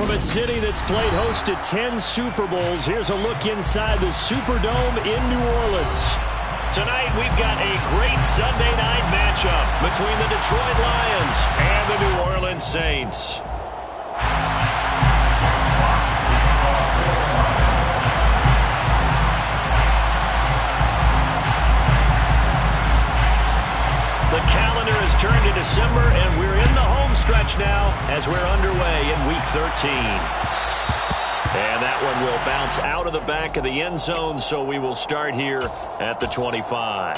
From a city that's played host to 10 Super Bowls, here's a look inside the Superdome in New Orleans. Tonight, we've got a great Sunday night matchup between the Detroit Lions and the New Orleans Saints. The calendar has turned to December, and we're in the home stretch now as we're underway in Week 13. And that one will bounce out of the back of the end zone, so we will start here at the 25.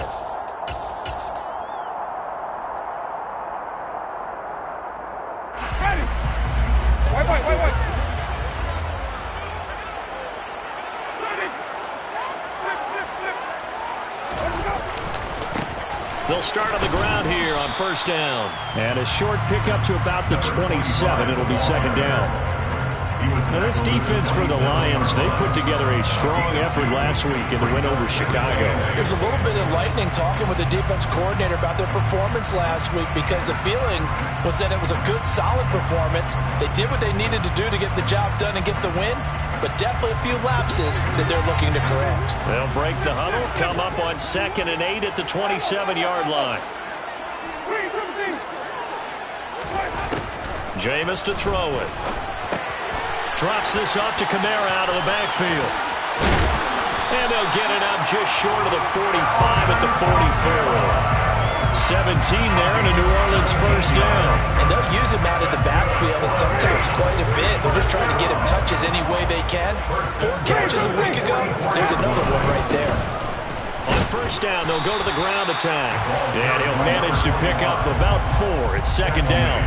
They'll start on the ground here on first down. And a short pickup to about the 27. It'll be second down. Now this defense for the Lions, they put together a strong effort last week in the win over Chicago. It was a little bit enlightening talking with the defense coordinator about their performance last week, because the feeling was that it was a good, solid performance. They did what they needed to do to get the job done and get the win, but definitely a few lapses that they're looking to correct. They'll break the huddle, come up on 2nd and 8 at the 27-yard line. Jameis to throw it. Drops this off to Kamara out of the backfield. And they'll get it up just short of the 45 at the 44. 17 there and a New Orleans first down. And they'll use him out of the backfield, and sometimes quite a bit. They're just trying to get him touches any way they can. 4 catches a week ago. There's another one right there. On first down, they'll go to the ground attack. And he'll manage to pick up about 4. It's second down.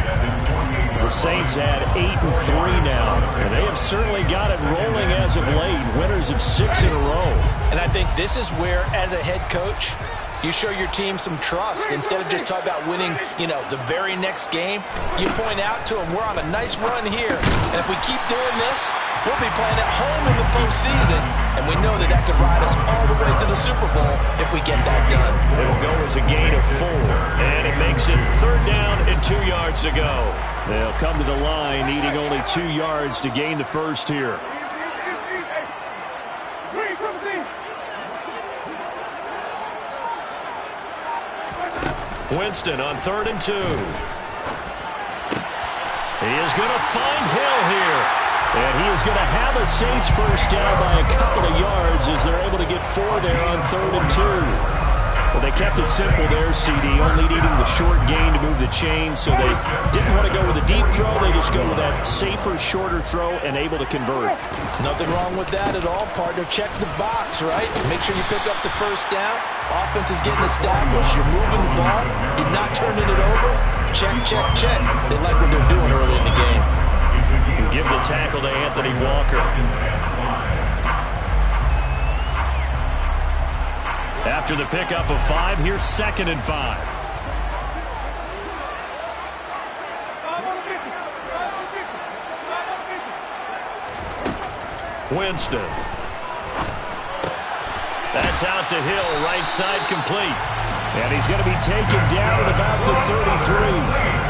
The Saints had 8 and 3 now, and they have certainly got it rolling as of late. Winners of 6 in a row. And I think this is where, as a head coach, you show your team some trust. Instead of just talking about winning, the very next game, you point out to them, we're on a nice run here, and if we keep doing this, we'll be playing at home in the postseason, and we know that could ride us all the way to the Super Bowl if we get that done. It'll go as a gain of 4, and it makes it third down and 2 yards to go. They'll come to the line, needing only 2 yards to gain the first here. Winston on 3rd and 2. He is going to find Hill here. And he is going to have a Saints first down by a couple of yards as they're able to get 4 there on 3rd and 2. Well, they kept it simple there, CD, only needing the short gain to move the chain, so they didn't want to go with a deep throw. They just go with that safer, shorter throw and able to convert. Nothing wrong with that at all, partner. Check the box, right? Make sure you pick up the first down. Offense is getting established. You're moving the ball. You're not turning it over. Check, check, check. They like what they're doing early in the game. Give the tackle to Anthony Walker. After the pickup of 5, here's 2nd and 5. Winston. That's out to Hill, right side complete. And he's going to be taken down at about the 33.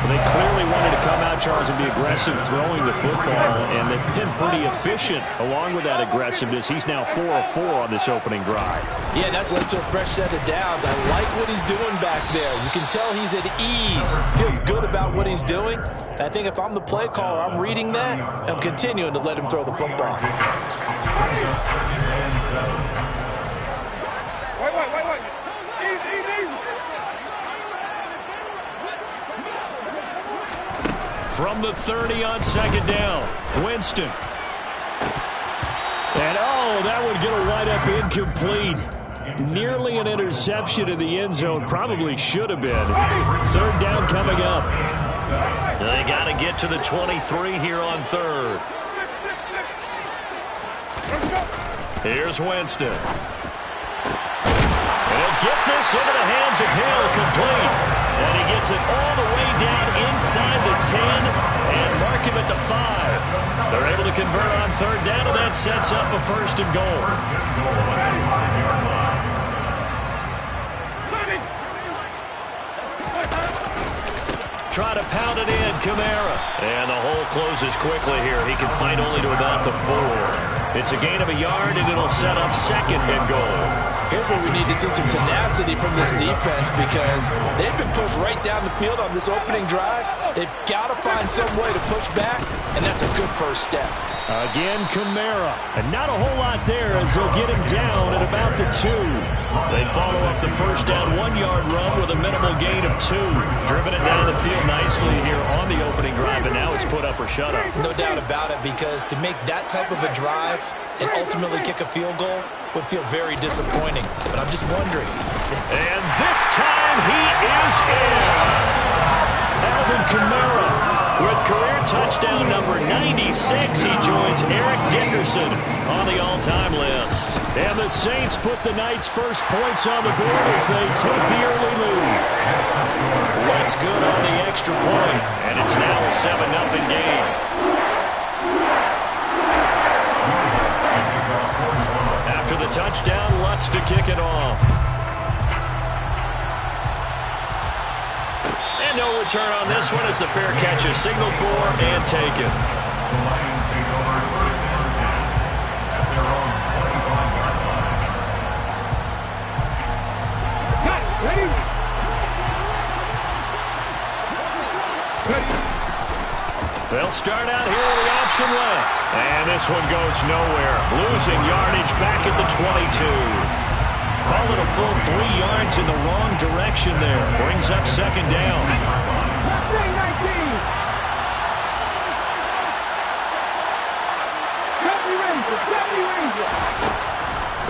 Well, they clearly wanted to come out, Charles, and be aggressive throwing the football, and they've been pretty efficient along with that aggressiveness. He's now 4 of 4 on this opening drive. Yeah, that's led to a fresh set of downs. I like what he's doing back there. You can tell he's at ease. Feels good about what he's doing. I think if I'm the play caller, I'm reading that, and I'm continuing to let him throw the football. Wait. From the 30 on second down, Winston. And that would get a wide-up incomplete. Nearly an interception in the end zone. Probably should have been. Third down coming up. They got to get to the 23 here on 3rd. Here's Winston. He'll get this into the hands of Hill, complete. And he gets it all the way down inside the 10 and mark him at the 5. They're able to convert on 3rd down, and that sets up a 1st and goal. Try to pound it in, Kamara. And the hole closes quickly here. He can fight only to about the 4. It's a gain of a yard, and it'll set up second and goal. Here's where we need to see some tenacity from this defense because they've been pushed right down the field on this opening drive. They've got to find some way to push back, and that's a good first step. Again, Kamara. And not a whole lot there as they'll get him down at about the 2. They follow up the first down 1-yard run with a minimal gain of 2. Driven it down the field nicely here on the opening drive, and now it's put up or shut up. No doubt about it, because to make that type of a drive and ultimately kick a field goal would feel very disappointing. But I'm just wondering. And this time he is in. Alvin Kamara with career touchdown number 96. He joins Eric Dickerson on the all-time list. And the Saints put the Knights' first points on the board as they take the early lead. What's good on the extra point, and it's now a 7-0 game. After the touchdown, Lutz to kick it off. And no return on this one as the fair catch is signaled for and taken. They'll start out here with the option left. And this one goes nowhere. Losing yardage back at the 22. Call it a full 3 yards in the wrong direction there. Brings up second down.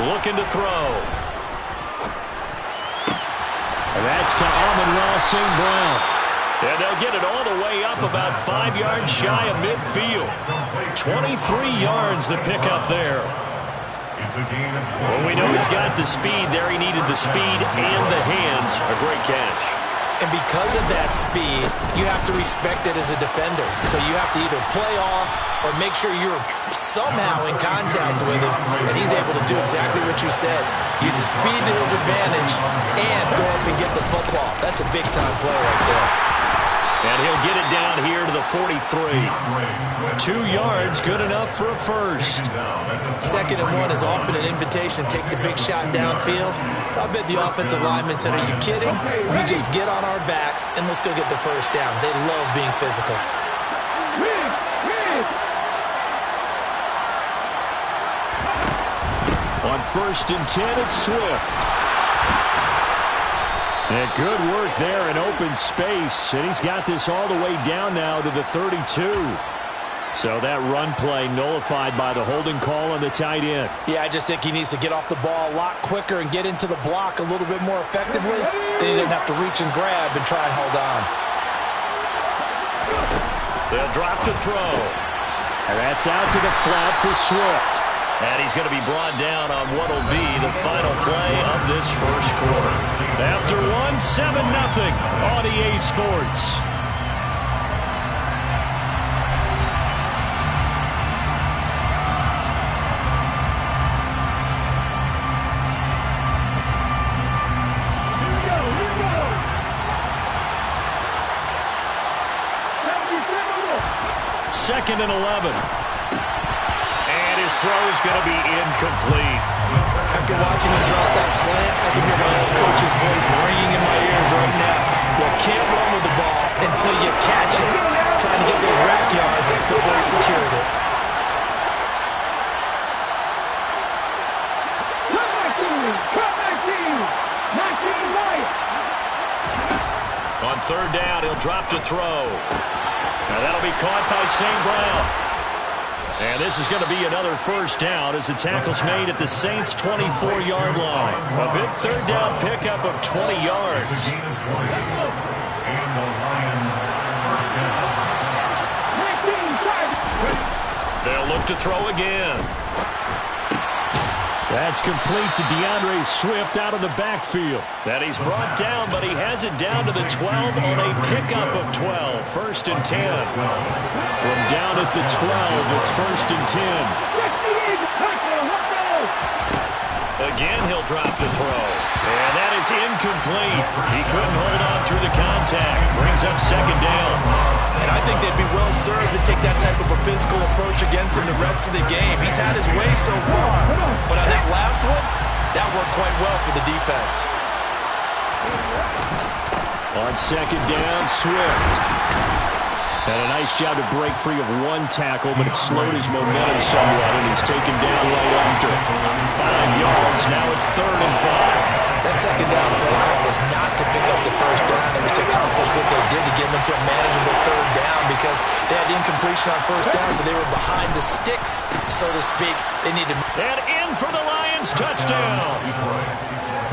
Looking to throw. And that's to Amon-Ra St. Brown. And they'll get it all the way up about 5 yards shy of midfield. 23 yards the pickup there. Well, we know he's got the speed there. He needed the speed and the hands. A great catch. And because of that speed, you have to respect it as a defender. So you have to either play off or make sure you're somehow in contact with him. And he's able to do exactly what you said. Use his speed to his advantage and go up and get the football. That's a big-time play right there. And he'll get it down here to the 43. 2 yards, good enough for a first. 2nd and 1 is often an invitation. Take the big shot downfield. I bet the offensive lineman said, are you kidding? We just get on our backs and we'll still get the first down. They love being physical. On 1st and 10, it's Swift. And good work there in open space. And he's got this all the way down now to the 32. So that run play nullified by the holding call on the tight end. Yeah, I just think he needs to get off the ball a lot quicker and get into the block a little bit more effectively. Then he didn't have to reach and grab and try and hold on. They'll drop to throw. And that's out to the flat for Swift. And he's going to be brought down on what will be the final play of this first quarter. After 1, 7-0 on EA Sports. Second and 11. His throw is going to be incomplete. After watching him drop that slant, I can hear my old coach's voice ringing in my ears right now. You can't run with the ball until you catch it. Trying to get those rack yards before he secured it. On 3rd down, he'll drop to throw. Now that'll be caught by St. Brown. And this is going to be another first down as the tackle's made at the Saints' 24-yard line. A big 3rd down pickup of 20 yards. They'll look to throw again. That's complete to DeAndre Swift out of the backfield. That he's brought down, but he has it down to the 12 on a pickup of 12. 1st and 10. From down at the 12, it's 1st and 10. Again, he'll drop the throw. And that is incomplete. He couldn't hold on through the contact. Brings up second down. And I think they'd be well served to take that type of a physical approach against him the rest of the game. He's had his way so far. But on that last one, that worked quite well for the defense. On second down, Swift. And a nice job to break free of one tackle, but it slowed his momentum somewhat, and he's taken down right after. 5 yards, now it's 3rd and 5. That second down play call was not to pick up the first down. It was to accomplish what they did to get them into a manageable 3rd down because they had incompletion on first down, so they were behind the sticks, so to speak. They needed. And in for the Lions, touchdown.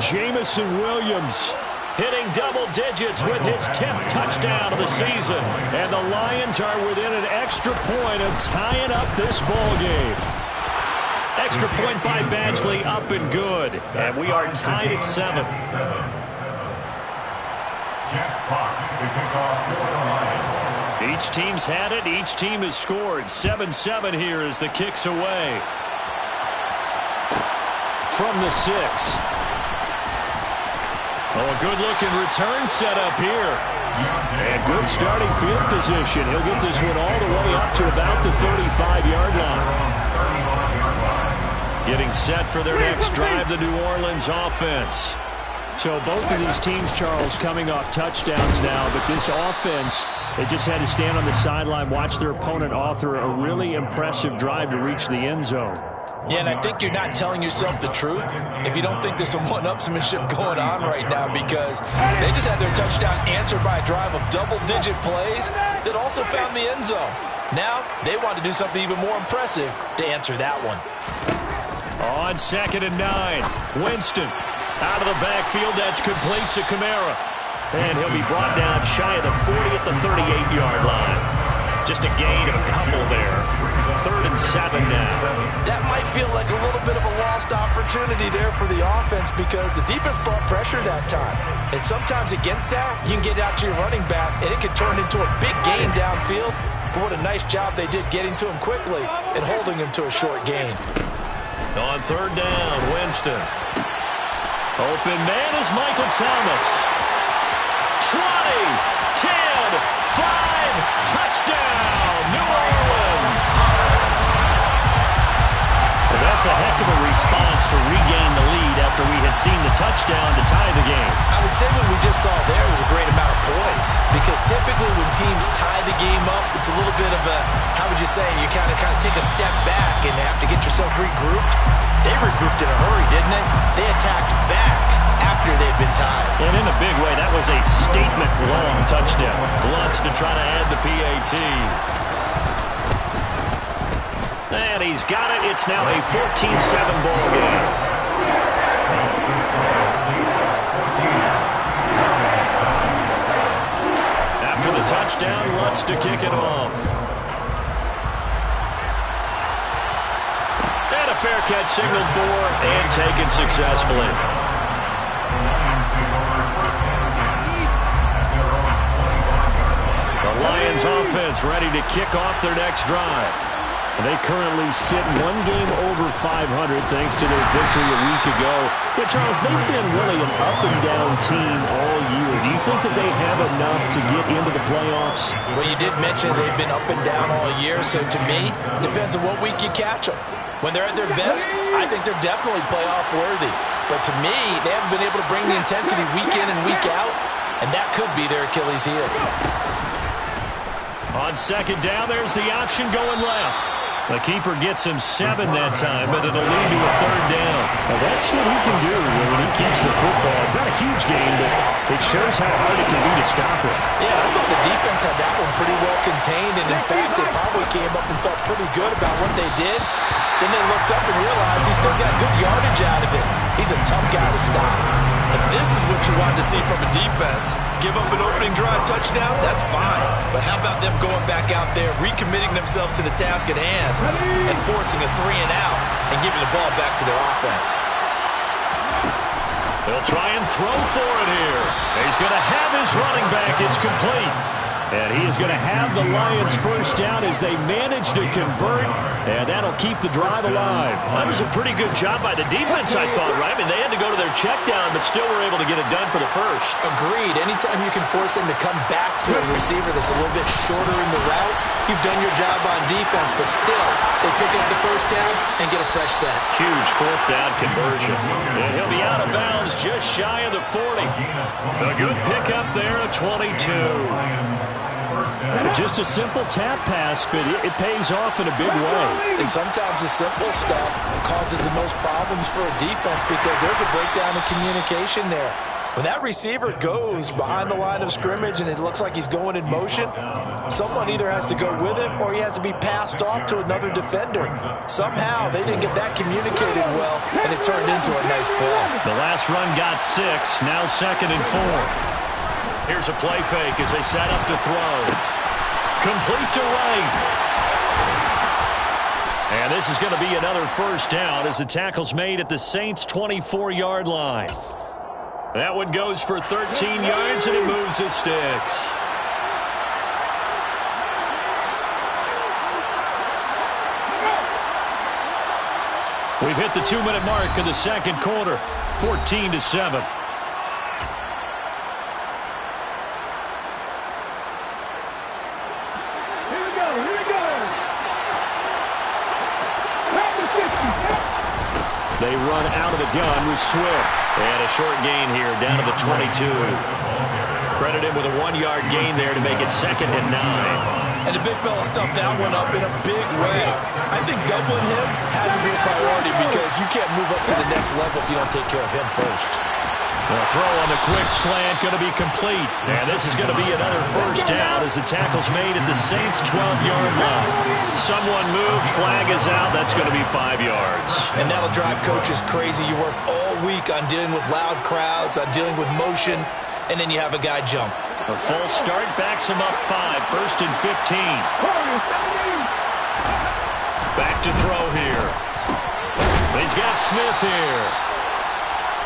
Jamison Williams hitting double digits with his 10th touchdown of the season. And the Lions are within an extra point of tying up this ball game. Extra point by Badgley, up and good. And we are tied at 7. Each team's had it. Each team has scored. 7-7 here as the kick's away. From the 6. Oh, a good-looking return set up here. And good starting field position. He'll get this one all the way up to about the 35-yard line. Getting set for their next drive, the New Orleans offense. So both of these teams, Charles, coming off touchdowns now, but this offense, they just had to stand on the sideline, watch their opponent author a really impressive drive to reach the end zone. Yeah, and I think you're not telling yourself the truth if you don't think there's some one-upsmanship going on right now, because they just had their touchdown answered by a drive of double-digit plays that also found the end zone. Now they want to do something even more impressive to answer that one. On 2nd and 9, Winston out of the backfield. That's complete to Kamara. And he'll be brought down shy of the 40 at the 38-yard line. Just a gain of a couple there. 3rd and 7 now. That might feel like a little bit of a lost opportunity there for the offense because the defense brought pressure that time. And sometimes against that, you can get out to your running back, and it can turn into a big gain downfield. But what a nice job they did getting to him quickly and holding him to a short gain. On 3rd down, Winston. Open man is Michael Thomas. 20, 10, 5, touchdown, New Orleans. Well, that's a heck of a response to regain the lead after we had seen the touchdown to tie the game. I would say what we just saw there was a great amount of poise, because typically when teams tie the game up, it's a little bit of a, how would you say, you kind of take a step back and have to get yourself regrouped. They regrouped in a hurry, didn't they? They attacked back after they'd been tied. And in a big way, that was a statement-long touchdown. Wants to try to add the PAT. And he's got it. It's now a 14-7 ball game. After the touchdown, Lutz to kick it off. And a fair catch signaled for and taken successfully. The Lions offense ready to kick off their next drive. They currently sit one game over 500 thanks to their victory a week ago. But, Charles, they've been really an up-and-down team all year. Do you think that they have enough to get into the playoffs? Well, you did mention they've been up and down all year, so to me, it depends on what week you catch them. When they're at their best, I think they're definitely playoff worthy. But to me, they haven't been able to bring the intensity week in and week out, and that could be their Achilles heel. On 2nd down, there's the option going left. The keeper gets him 7 that time, but it'll lead to a 3rd down. Now that's what he can do when he keeps the football. It's not a huge game, but it shows how hard it can be to stop it. Yeah, I thought the defense had that one pretty well contained, and in fact, they probably came up and felt pretty good about what they did. Then they looked up and realized he still got good yardage out of it. He's a tough guy to stop. And this is what you want to see from a defense. Give up an opening drive touchdown, that's fine. But how about them going back out there, recommitting themselves to the task at hand, and forcing a 3 and out, and giving the ball back to their offense. They'll try and throw for it here. He's going to have his running back. It's complete. And he is going to have the Lions first down as they manage to convert, and that'll keep the drive alive. That was a pretty good job by the defense, I thought, right? I mean, they had to go to their check down, but still were able to get it done for the first. Agreed. Anytime you can force them to come back to a receiver that's a little bit shorter in the route, you've done your job on defense, but still, they pick up the first down and get a fresh set. Huge fourth down conversion. And he'll be out of bounds just shy of the 40. A good pickup there at 22. Just a simple tap pass, but it pays off in a big way. And sometimes the simple stuff causes the most problems for a defense because there's a breakdown in communication there. When that receiver goes behind the line of scrimmage and it looks like he's going in motion, someone either has to go with him or he has to be passed off to another defender. Somehow they didn't get that communicated well, and it turned into a nice play. The last run got 6, now 2nd and 4. Here's a play fake as they set up to throw. Complete to Wright. And this is going to be another first down as the tackle's made at the Saints' 24-yard line. That one goes for 13 yards, and it moves the sticks. We've hit the 2-minute mark in the second quarter, 14-7. They run out of the gun with Swift. And a short gain here down to the 22. Credit him with a 1-yard gain there to make it 2nd and 9. And the big fella stuffed that one up in a big way. I think doubling him has to be a priority because you can't move up to the next level if you don't take care of him first. The throw on the quick slant going to be complete. And this is going to be another first down as the tackle's made at the Saints' 12-yard line. Someone moved, flag is out. That's going to be 5 yards. And that'll drive coaches crazy. You work all week on dealing with loud crowds, on dealing with motion, and then you have a guy jump. A full start backs him up 5, 1st and 15. Back to throw here. He's got Smith here.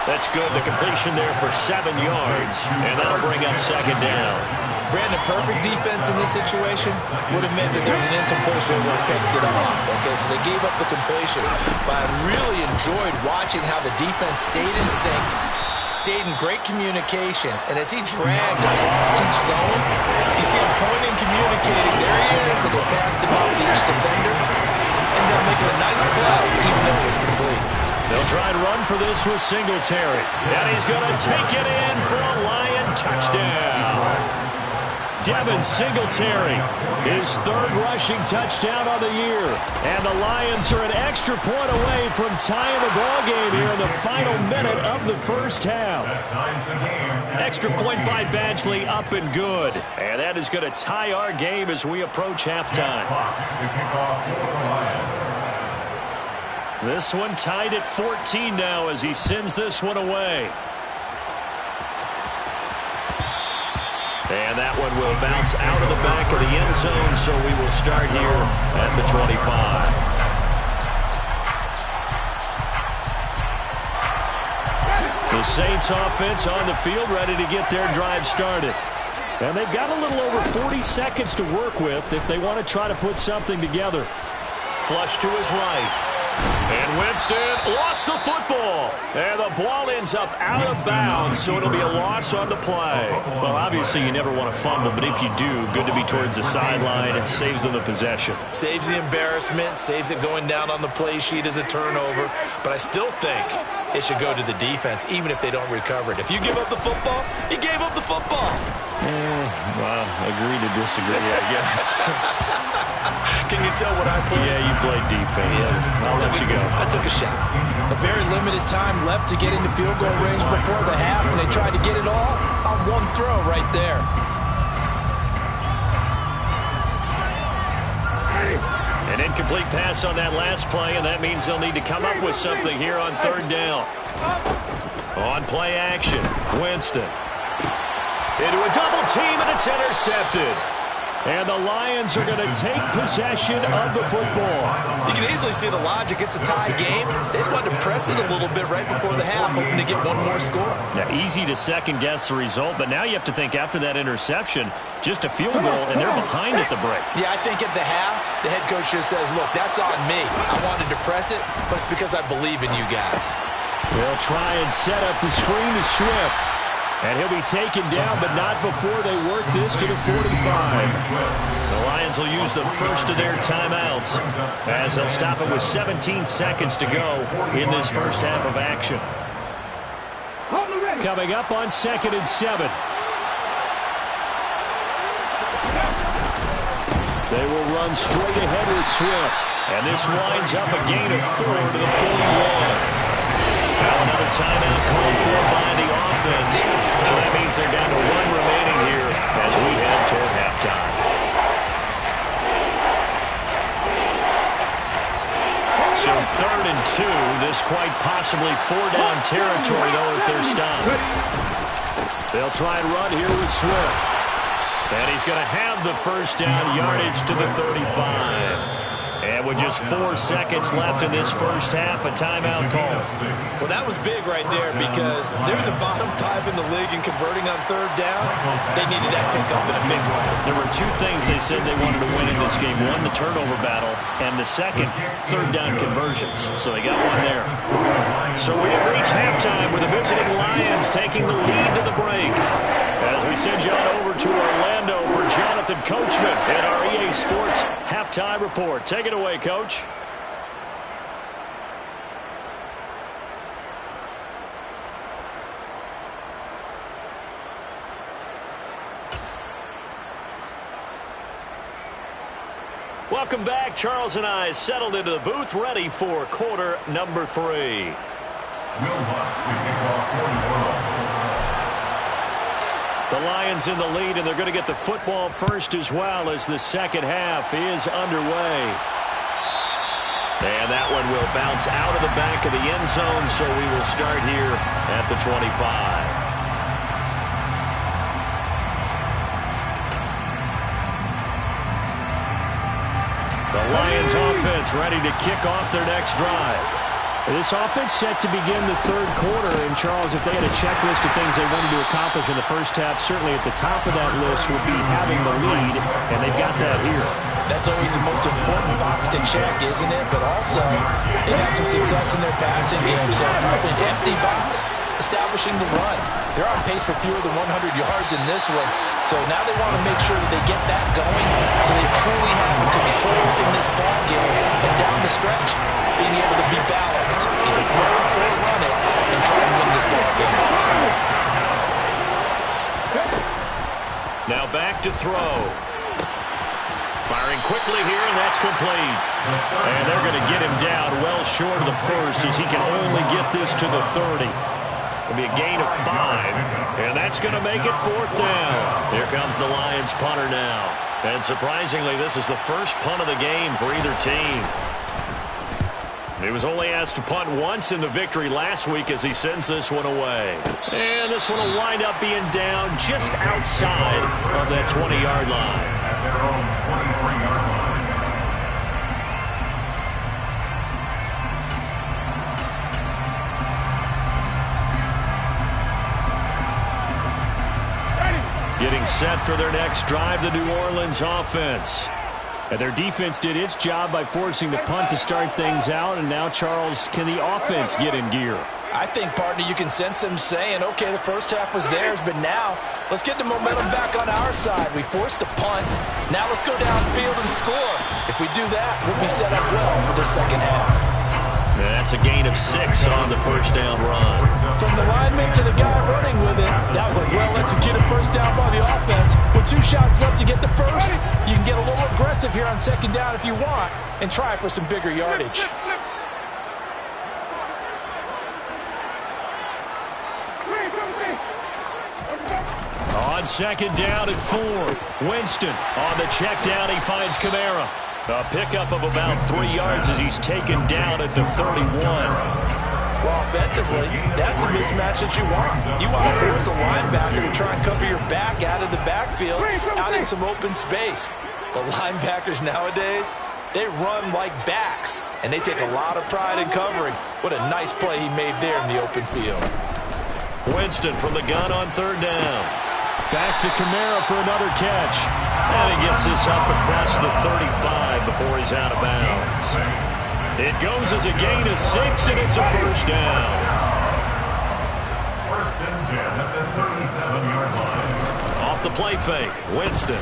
That's good. The completion there for 7 yards, and that'll bring up 2nd down. Brandon, perfect defense in this situation would have meant that there was an incompletion and would have picked it off. Okay, so they gave up the completion. But I really enjoyed watching how the defense stayed in sync, stayed in great communication, and as he dragged across each zone, you see him pointing, communicating. There he is, and they passed him off to each defender. Ended up making a nice play, even though it was complete. They'll try and run for this with Singletary. And he's going to take it in for a Lion touchdown. Devin Singletary, his 3rd rushing touchdown on the year. And the Lions are an extra point away from tying the ball game here in the final minute of the first half. Extra point by Badgley, up and good. And that is going to tie our game as we approach halftime. This one tied at 14 now as he sends this one away. And that one will bounce out of the back of the end zone, so we will start here at the 25. The Saints offense on the field ready to get their drive started. And they've got a little over 40 seconds to work with if they want to try to put something together. Flush to his right. And Winston lost the football. And the ball ends up out of bounds, so it'll be a loss on the play. Well, obviously you never want to fumble, but if you do, good to be towards the sideline. It saves them the possession. Saves the embarrassment, saves it going down on the play sheet as a turnover. But I still think it should go to the defense, even if they don't recover it. If you give up the football, you gave up the football. Well, agree to disagree, I guess. Can you tell what I played? Yeah, you played defense. Yeah, I'll let you go. I took a shot. A very limited time left to get into field goal range before the half, and they tried to get it all on one throw right there. An incomplete pass on that last play, and that means they'll need to come up with something here on 3rd down. On play action, Winston. Into a double team, and it's intercepted. And the Lions are going to take possession of the football. You can easily see the logic. It's a tie game. They just wanted to press it a little bit right before the half, hoping to get one more score. Yeah, easy to second-guess the result, but now you have to think after that interception, just a field goal, and they're behind at the break. Yeah, I think at the half, the head coach just says, look, that's on me. I wanted to press it, but it's because I believe in you guys. They'll try and set up the screen to Swift. And he'll be taken down, but not before they work this to the 45. The Lions will use the first of their timeouts as they'll stop it with 17 seconds to go in this first half of action. Coming up on 2nd and 7. They will run straight ahead with Swift. And this winds up a gain of 4 to the 41. Now another timeout called for by the offense. So that means they're down to 1 remaining here as we head toward halftime. So 3rd and 2. This quite possibly 4-down territory, though, if they're stopped. They'll try and run here with Swift. And he's going to have the first down, yardage to the 35. And with just 4 seconds left in this first half, a timeout call. Well, that was big right there because they're the bottom 5 in the league and converting on 3rd down. They needed that pickup in a big way. There were 2 things they said they wanted to win in this game. One, the turnover battle, and the second, 3rd down conversions. So they got one there. So we have reached halftime with the visiting Lions taking the lead to the break. As we send John over to Orlando for Jonathan Coachman at our EA Sports Halftime Report. Take it away, Coach. Welcome back. Charles and I settled into the booth, ready for quarter number 3. The Lions in the lead, and they're going to get the football first as well as the second half is underway. And that one will bounce out of the back of the end zone, so we will start here at the 25. The Lions offense ready to kick off their next drive. This offense set to begin the 3rd quarter, and Charles, if they had a checklist of things they wanted to accomplish in the first half, certainly at the top of that list would be having the lead, and they've got that here. That's always the most important box to check, isn't it? But also, they've had some success in their passing game, so probably an empty box, establishing the run. They're on pace for fewer than 100 yards in this one, so now they want to make sure that they get that going so they truly have control in this ball game and down the stretch, being able to be balanced, either throw it or run it, and try and win this ball game. Now back to throw. Firing quickly here, and that's complete. And they're going to get him down well short of the first as he can only get this to the 30. It'll be a gain of 5, and that's going to make it 4th down. Here comes the Lions punter now. And surprisingly, this is the first punt of the game for either team. He was only asked to punt once in the victory last week as he sends this one away. And this one will wind up being down just outside of that 20-yard line. Getting set for their next drive, the New Orleans offense. And their defense did its job by forcing the punt to start things out. And now, Charles, can the offense get in gear? I think, partner, you can sense them saying, okay, the first half was theirs, but now let's get the momentum back on our side. We forced a punt. Now let's go downfield and score. If we do that, we'll be set up well for the second half. That's a gain of 6 on the first down run. From the lineman to the guy running with it, that was a well-executed first down by the offense. With 2 shots left to get the first, you can get a little aggressive here on second down if you want and try for some bigger yardage. On second down and 4, Winston on the check down. He finds Kamara. A pickup of about 3 yards as he's taken down at the 31. Well, offensively, that's the mismatch that you want. You want to force a linebacker to try and cover your back out of the backfield, out in some open space. The linebackers nowadays, they run like backs, and they take a lot of pride in covering. What a nice play he made there in the open field. Winston from the gun on third down. Back to Kamara for another catch. And he gets this up across the 35 before he's out of bounds. It goes as a gain of 6, and it's a first down. First and 10 at the 37-yard line. Off the play fake, Winston.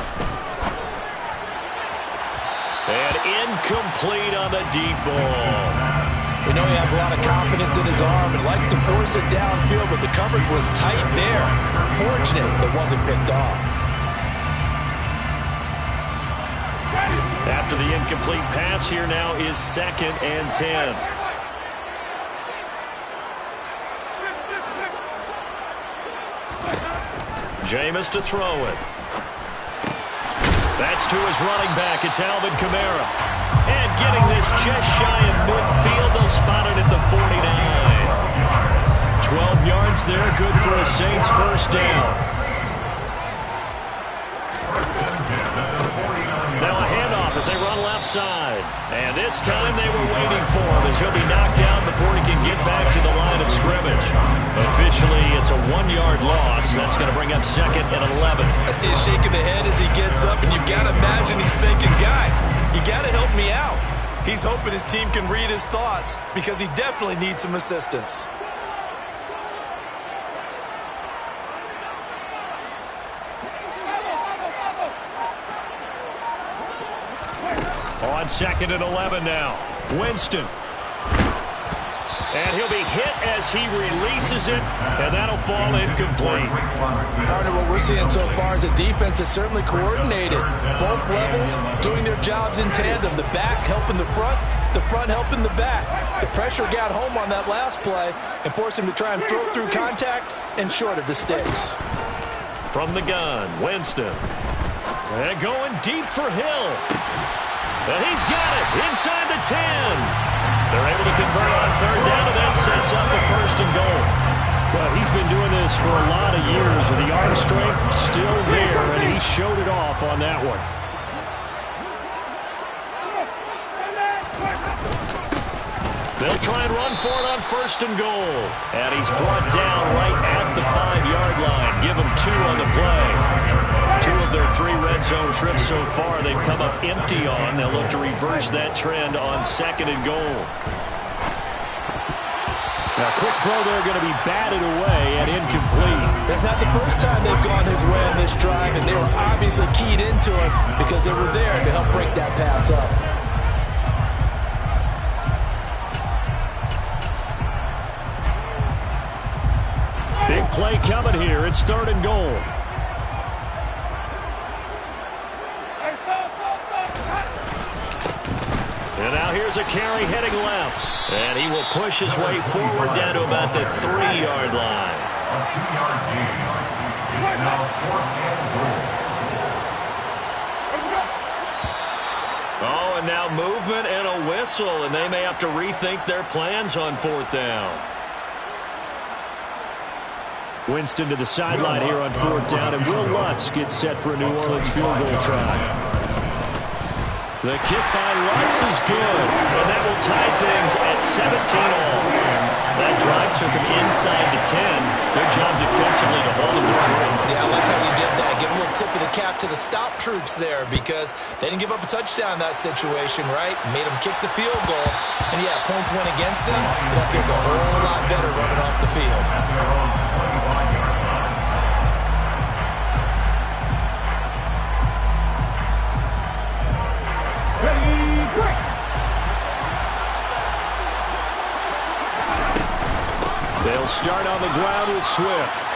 And incomplete on the deep ball. We know he has a lot of confidence in his arm and likes to force it downfield, but the coverage was tight there. Fortunate it wasn't picked off. After the incomplete pass, here now is 2nd and 10. Jameis to throw it. That's to his running back. It's Alvin Kamara. And getting this just shy of midfield. They'll spot it at the 49. 12 yards there. Good for a Saints first down. Now a handoff as they run left side. And this time they were waiting for him as he'll be knocked down before he can get back to the line of scrimmage. Officially, it's a 1-yard loss. That's going to bring up 2nd and 11. I see a shake of the head as he gets up, and you've got to imagine he's thinking, guys, you got to help me out. He's hoping his team can read his thoughts because he definitely needs some assistance. On 2nd and 11 now. Winston. And he'll be hit as he releases it, and that'll fall incomplete. Partner, what we're seeing so far is a defense that's certainly coordinated. Both levels doing their jobs in tandem. The back helping the front helping the back. The pressure got home on that last play and forced him to try and throw through contact and short of the sticks. From the gun, Winston. And going deep for Hill. And he's got it inside the 10. They're able to convert on third down, and that sets up the 1st and goal. Well, he's been doing this for a lot of years, with the arm strength still there, and he showed it off on that one. They'll try and run for it on 1st and goal. And he's brought down right at the 5-yard line. Give him 2 on the play. 2 of their 3 red zone trips so far they've come up empty on. They'll look to reverse that trend on 2nd and goal. Now, quick throw there going to be batted away and incomplete. That's not the first time they've gone his way on this drive, and they were obviously keyed into it because they were there to help break that pass up. Big play coming here. It's 3rd and goal. And now here's a carry heading left. And he will push his way forward down to about the 3-yard line. A 2-yard gain. It's now 4th and goal. Oh, and now movement and a whistle. And they may have to rethink their plans on 4th down. Winston to the sideline here on 4th down, and Will Lutz gets set for a New Orleans field goal try. The kick by Lutz is good, and that will tie things at 17-all. That drive took him inside the 10. Good job defensively to hold him to 3. Yeah, I like how you did that. Give a little tip of the cap to the stop troops there because they didn't give up a touchdown in that situation, right? Made them kick the field goal. And, yeah, points went against them, but that feels a whole lot better running off the field. They'll start on the ground with Swift.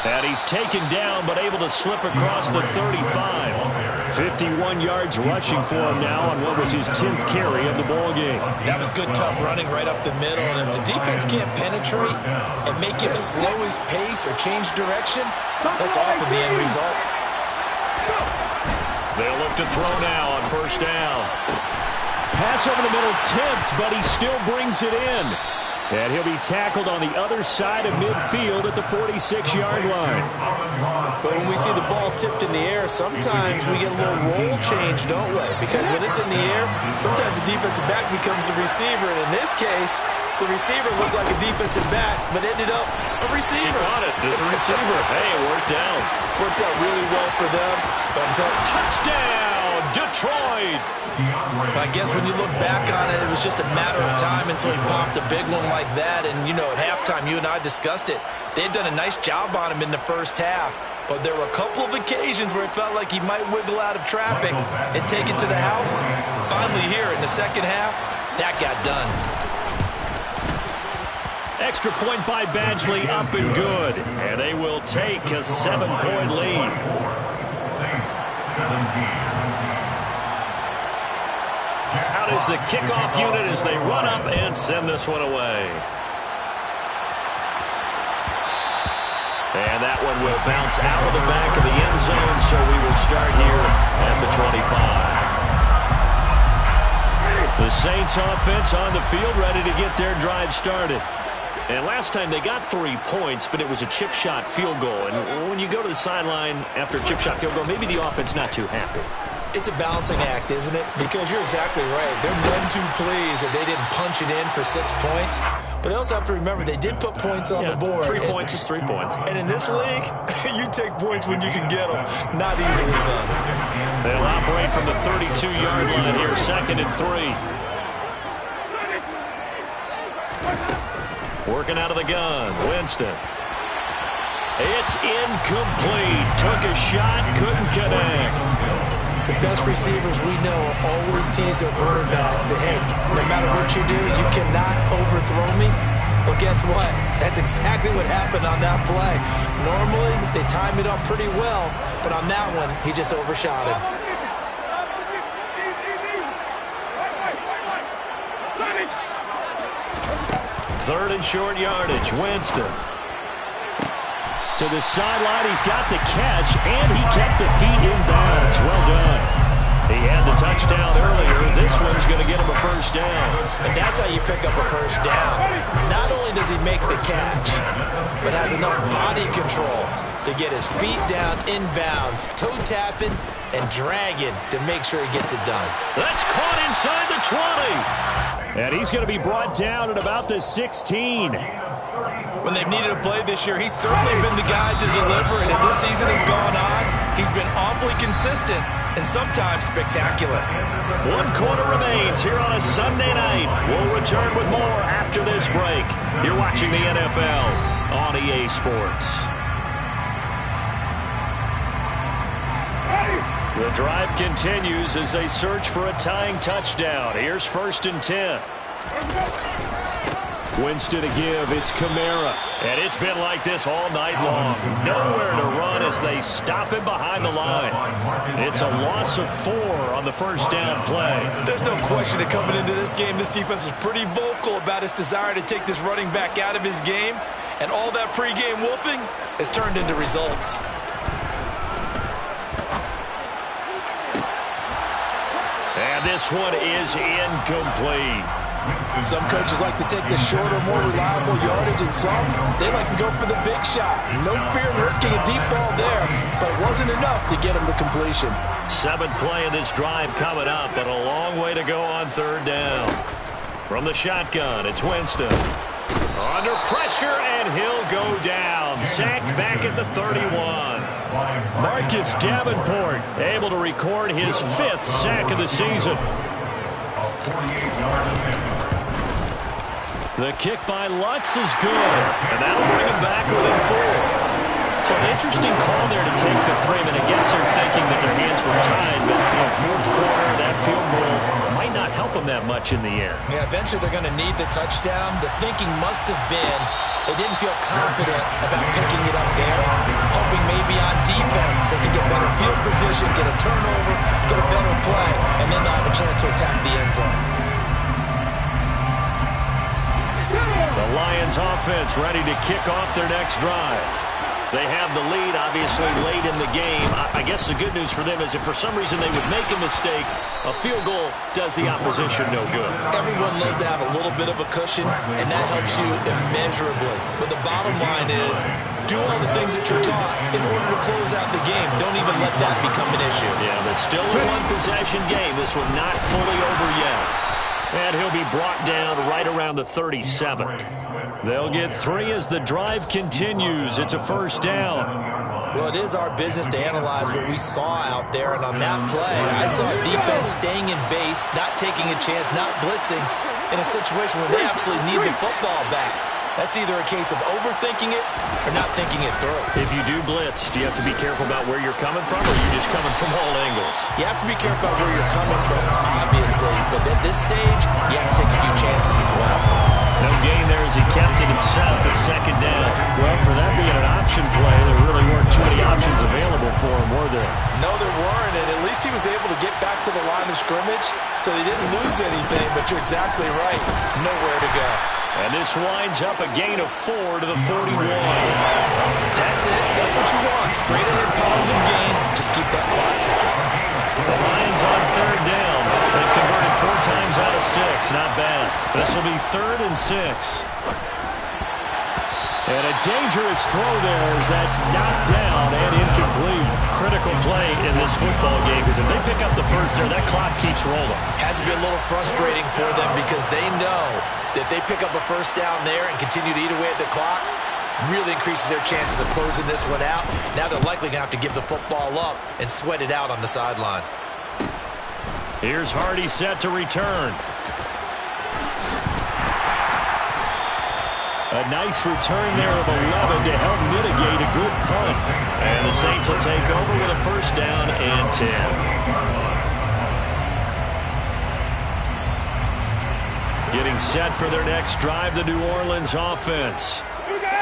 And he's taken down, but able to slip across the 35. 51 yards rushing for him now on what was his 10th carry of the ball game. That was good, tough running right up the middle. And if the defense can't penetrate and make him slow his pace or change direction, that's often the end result. They'll look to throw now on 1st down. Pass over the middle tipped, but he still brings it in. And he'll be tackled on the other side of midfield at the 46-yard line. But when we see the ball tipped in the air, sometimes we get a little roll change, don't we? Because when it's in the air, sometimes the defensive back becomes the receiver. And in this case, the receiver looked like a defensive back, but ended up a receiver. He caught it. It's a receiver. Hey, it worked out. Worked out really well for them. But I'm telling you, Touchdown, Detroit. I guess when you look back on it, it was just a matter of time until he popped a big one like that. And, you know, at halftime, you and I discussed it. They had done a nice job on him in the first half. But there were a couple of occasions where it felt like he might wiggle out of traffic and take it to the house. Finally here in the second half, that got done. Extra point by Badgley, up and good. And they will take a 7-point lead. Saints, 17. Out is the kickoff unit as they run up and send this one away. And that one will bounce out of the back of the end zone, so we will start here at the 25. The Saints offense on the field, ready to get their drive started. And last time they got 3 points, but it was a chip shot field goal. And when you go to the sideline after a chip shot field goal, maybe the offense not too happy. It's a balancing act, isn't it? Because you're exactly right. They're none too pleased that they didn't punch it in for 6 points. But they also have to remember they did put points on the board. 3 points is 3 points. And in this league, you take points when you can get them. Not easily done. They'll operate from the 32-yard line here, 2nd and 3. Working out of the gun, Winston. It's incomplete. Took a shot, couldn't connect. The best receivers we know always tease their quarterbacks that, hey, no matter what you do, you cannot overthrow me. Well, guess what? That's exactly what happened on that play. Normally, they time it up pretty well, but on that one, he just overshot him. Third and short yardage, Winston. To the sideline, he's got the catch, and he kept the feet in bounds. Well done. He had the touchdown earlier. This one's going to get him a first down. And that's how you pick up a first down. Not only does he make the catch, but has enough body control to get his feet down in bounds, toe tapping and dragging to make sure he gets it done. That's caught inside the 20. And he's going to be brought down at about the 16. When they've needed a play this year, he's certainly been the guy to deliver. And as this season has gone on, he's been awfully consistent and sometimes spectacular. 1 quarter remains here on a Sunday night. We'll return with more after this break. You're watching the NFL on EA Sports. The drive continues as they search for a tying touchdown. Here's 1st and 10. Winston to give. It's Kamara. And it's been like this all night long. Nowhere to run as they stop him behind the line. It's a loss of 4 on the first down play. There's no question that coming into this game, this defense was pretty vocal about its desire to take this running back out of his game. And all that pregame whooping has turned into results. And this one is incomplete. Some coaches like to take the shorter, more reliable yardage, and some, they like to go for the big shot. No fear in risking a deep ball there, but it wasn't enough to get him to completion. 7th play of this drive coming up, but a long way to go on 3rd down. From the shotgun, it's Winston. Under pressure, and he'll go down. Sacked back at the 31. Marcus Davenport able to record his 5th sack of the season. The kick by Lutz is good, and that'll bring him back within 4. So an interesting call there to take the 3. I guess they're thinking that their hands were tied, but in the 4th quarter, that field goal might not help them that much in the air. Yeah, eventually they're going to need the touchdown. The thinking must have been they didn't feel confident about picking it up there, hoping maybe on defense they could get better field position, get a turnover, get a better play, and then they'll have a chance to attack the end zone. The Lions offense ready to kick off their next drive. They have the lead, obviously, late in the game. I guess the good news for them is if for some reason they would make a mistake, a field goal does the opposition no good. Everyone loves to have a little bit of a cushion, and that helps you immeasurably. But the bottom line is, do all the things that you're taught in order to close out the game. Don't even let that become an issue. Yeah, but still a one-possession game. This one not fully over yet. And he'll be brought down right around the 37. They'll get 3 as the drive continues. It's a first down. Well, it is our business to analyze what we saw out there. And on that play, I saw a defense staying in base, not taking a chance, not blitzing in a situation where they absolutely need the football back. That's either a case of overthinking it or not thinking it through. If you do blitz, do you have to be careful about where you're coming from, or are you just coming from all angles? You have to be careful about where you're coming from, obviously. But at this stage, you have to take a few chances as well. No gain there as he kept it himself at second down. Well, for that being an option play, there really weren't too many options available for him, were there? No, there weren't, and at least he was able to get back to the line of scrimmage, so he didn't lose anything, but you're exactly right. Nowhere to go. And this winds up a gain of 4 to the 41. That's it. That's what you want. Straight ahead positive gain. Just keep that clock ticking. The Lions on third down. They've converted 4 times out of 6. Not bad. This will be 3rd and 6. And a dangerous throw there as that's knocked down and incomplete. Critical play in this football game because if they pick up the first there, that clock keeps rolling. Has to be a little frustrating for them because they know that they pick up a first down there and continue to eat away at the clock, really increases their chances of closing this one out. Now they're likely going to have to give the football up and sweat it out on the sideline. Here's Hardy set to return. A nice return there of 11 to help mitigate a good punt. And the Saints will take over with a first down and 10. Getting set for their next drive, the New Orleans offense.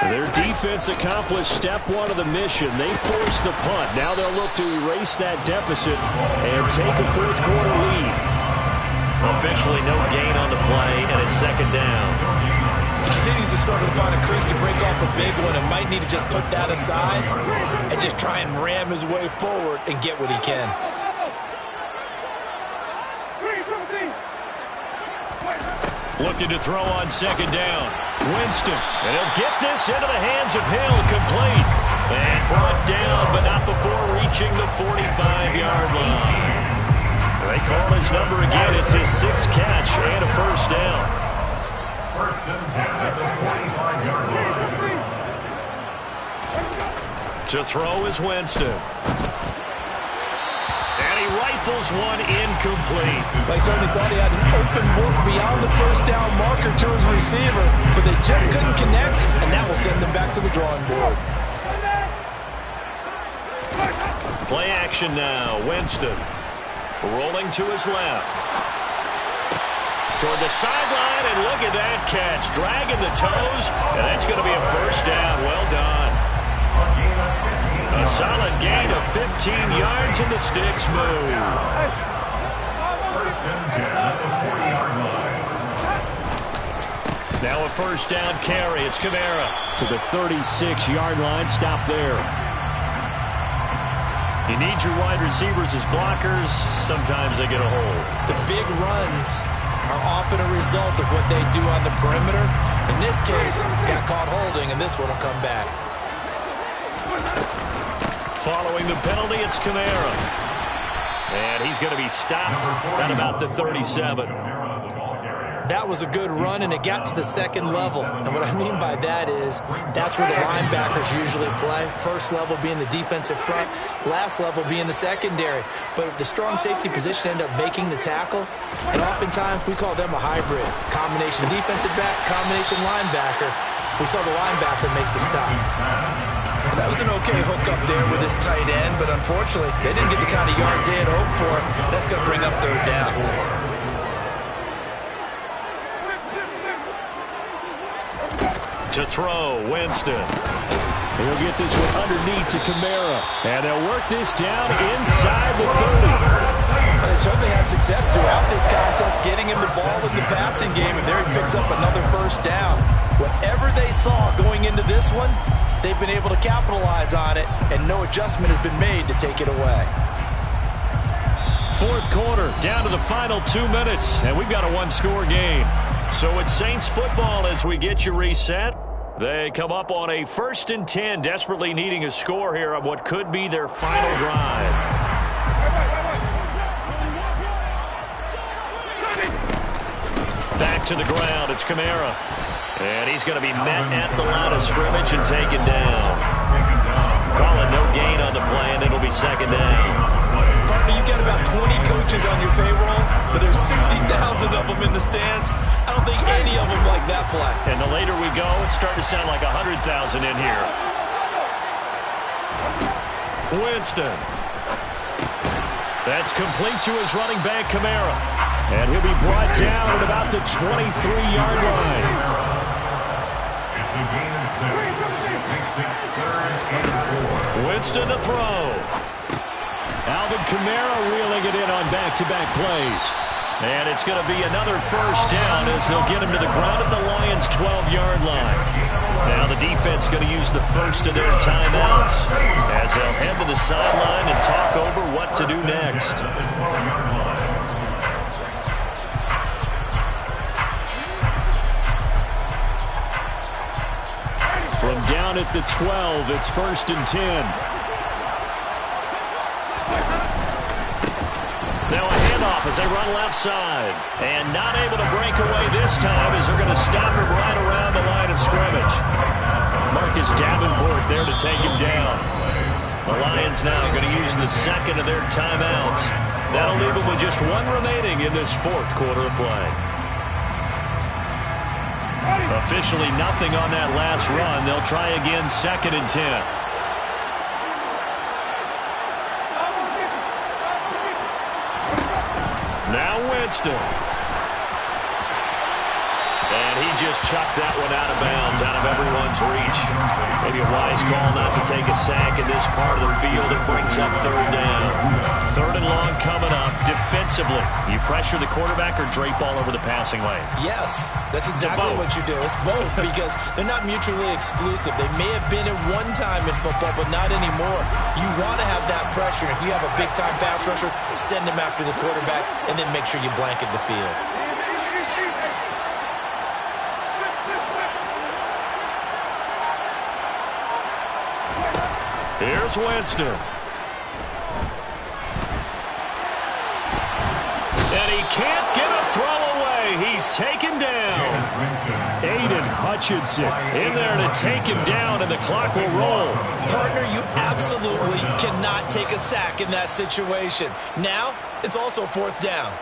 Their defense accomplished step 1 of the mission. They forced the punt. Now they'll look to erase that deficit and take a fourth-quarter lead. Officially no gain on the play, and it's second down. He continues to struggle to find a crease to break off a big one and might need to just put that aside and just try and ram his way forward and get what he can. Looking to throw on second down. Winston. And he'll get this into the hands of Hill. Complete. And brought down, but not before reaching the 45-yard line. They call his number again. It's his 6th catch and a first down. First and 10 at the 45-yard line. To throw is Winston. And he rifles one incomplete. They certainly thought he had an open look beyond the first down marker to his receiver, but they just couldn't connect, and that will send them back to the drawing board. Play action now. Winston rolling to his left. Toward the sideline, and look at that catch. Dragging the toes, and that's going to be a first down. Well done. A solid gain of 15 yards, and the sticks move. First and 10 at the 40-yard line. Now a first down carry. It's Kamara. To the 36-yard line. Stop there. You need your wide receivers as blockers. Sometimes they get a hold. The big runs are often a result of what they do on the perimeter. In this case, got caught holding, and this one will come back. Following the penalty, it's Kamara. And he's going to be stopped at about the 37. That was a good run, and it got to the second level. And what I mean by that is that's where the linebackers usually play. First level being the defensive front, last level being the secondary. But if the strong safety position end up making the tackle, and oftentimes we call them a hybrid. Combination defensive back, combination linebacker. We saw the linebacker make the stop. And that was an okay hook up there with his tight end, but unfortunately, they didn't get the kind of yards they had hoped for. That's going to bring up third down. To throw, Winston. He'll get this one underneath to Kamara. And they'll work this down inside the 30. They certainly had success throughout this contest, getting him the ball in the passing game, and there he picks up another first down. Whatever they saw going into this one, they've been able to capitalize on it, and no adjustment has been made to take it away. Fourth quarter, down to the final 2 minutes, and we've got a one-score game. So it's Saints football as we get you reset. They come up on a 1st and 10, desperately needing a score here on what could be their final drive. Back to the ground, it's Kamara. And he's going to be met at the line of scrimmage and taken down. Calling no gain on the play, and it'll be 2nd down. Partner, you got about 20 coaches on your payroll, but there's 60,000 of them in the stands. I don't think any of them like that play. And the later we go, it's starting to sound like 100,000 in here. Winston. That's complete to his running back, Kamara. And he'll be brought down at about the 23-yard line. It's a gain of 6. Makes it 3rd and 4. Winston to throw. Alvin Kamara reeling it in on back-to-back plays. And it's going to be another first down as they'll get him to the ground at the Lions' 12-yard line. Now the defense going to use the first of their timeouts as they'll head to the sideline and talk over what to do next. From down at the 12, it's 1st and 10. Now a handoff as they run left side. And not able to break away this time as they're going to stop him right around the line of scrimmage. Marcus Davenport there to take him down. The Lions now going to use the 2nd of their timeouts. That'll leave them with just 1 remaining in this 4th quarter of play. Officially nothing on that last run. They'll try again 2nd and 10. Now Winston. And he just chucked that one out of bounds, out of everyone's reach. Maybe a wise call not to take a sack in this part of the field. It brings up 3rd down. 3rd and long coming up. Defensively, you pressure the quarterback or drape all over the passing lane? Yes, that's exactly what you do. It's both because they're not mutually exclusive. They may have been at one time in football, but not anymore. You want to have that pressure. If you have a big-time pass rusher, send him after the quarterback, and then make sure you blanket the field. Here's Winston. And he can't get a throw away. He's taken down. Aiden Hutchinson in there to take him down, and the clock will roll. Partner, you absolutely cannot take a sack in that situation. Now, it's also 4th down.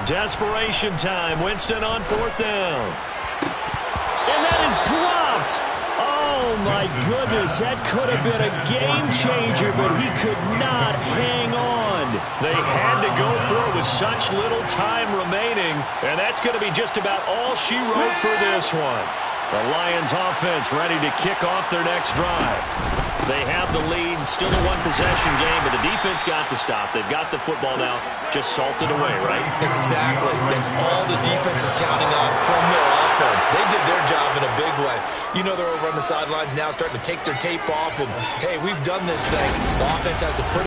Desperation time. Winston on 4th down. And that is dropped. Oh, my goodness. That could have been a game changer, but he could not hang on. They had to go for it with such little time remaining, and that's going to be just about all she wrote for this one. The Lions offense ready to kick off their next drive. They have the lead, still a one-possession game, but the defense got to stop. They've got the football now, just salted away, right? Exactly. That's all the defense is counting on from their offense. They did their job in a big way. You know they're over on the sidelines now starting to take their tape off, and, hey, we've done this thing. The offense has to put